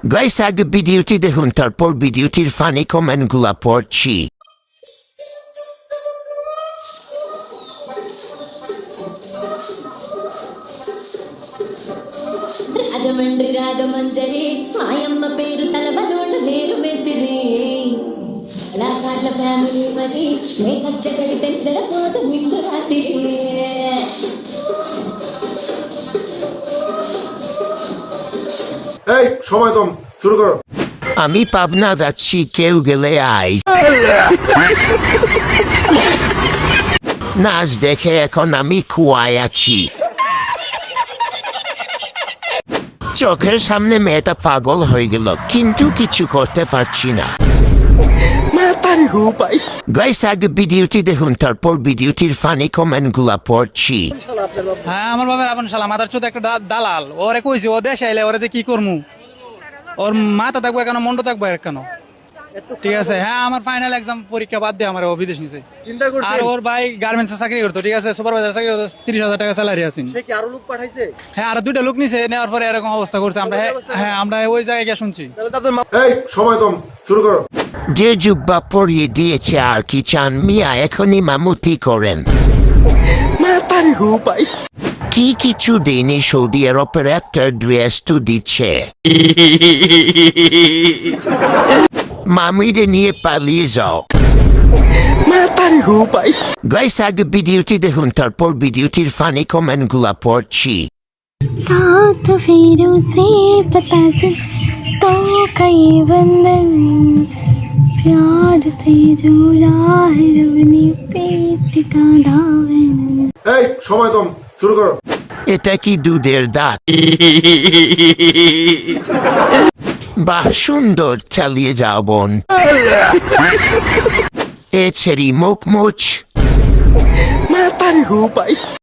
Guys আগে ভিডিওটি দেখুন, তারপর ভিডিওটির ফানি কমেন্টগুলা পড়ছি। రాజమండ్రి రాగమంజరి మాయమ్మ పేరు తలబనోళ్ళు వేరు వేసిరి కళాకారుల ఫ్యామిలీ మరి మేకప్ చదివితే నిద్రపోదు నిండు రాత్రి এই সময় কম, শুরু করো। আমি পাবনা যাচ্ছি, কেউ গেলে আয়। নাচ দেখে এখন আমি কুয়ায় আছি। চোখের সামনে মেয়েটা পাগল হয়ে গেল, কিন্তু কিছু করতে পারছি না। গাইস আগে ভিডিওটি দেখুন, তারপর ভিডিওটির ফানি কমেন্টগুলা পড়ছি। হ্যাঁ, আমার বাবার আপন শালা মাথার চোদ একটা দালাল, ওরে কইছি ও দেশে আইলে ওরে দিয়ে কি করমু, ওর মাথা থাকবো কেন, মন্ড থাকবো কেন, ঠিক আছে। হ্যাঁ, আমার ফাইনাল এক্সাম পরীক্ষা বাদ দিয়ে আমার ও বিদেশ নিছে। আর ওর ভাই গার্মেন্টস চাকরি করতো, ঠিক আছে, সুপারভাইজার চাকরি করতো, 30,000 টাকা স্যালারি আছে। হ্যাঁ, আর 2টা লোক নিছে, নেওয়ার পরে এরকম অবস্থা করছে। আমরা হ্যাঁ, আমরা ওই জায়গায় গিয়ে শুনছি। এই সময় কম, শুরু করো। যে জুব্বা পরিয়ে দিয়েছে আর কি চান মিয়া, এখনই মামুতি করেন। কি কিছু দিনই সৌদি আরবের একটা ড্রেস তো দিচ্ছে। মামিরে নিয়ে পালিয়ে যাও। গাইস আগে ভিডিওটি দেখুন, তারপর ভিডিওটির ফানি কমেন্টগুলা পড়ছি। साथ फेरों से पता चल तो कई बंधन प्यार से जोड़ा है रब ने प्रीत का दामन। এই সময় কম, শুরু করো। এটা কি দুধের দাঁত? বাহ, সুন্দর, চালিয়ে যাও বোন। এ ছেড়ি মুখ মুছ।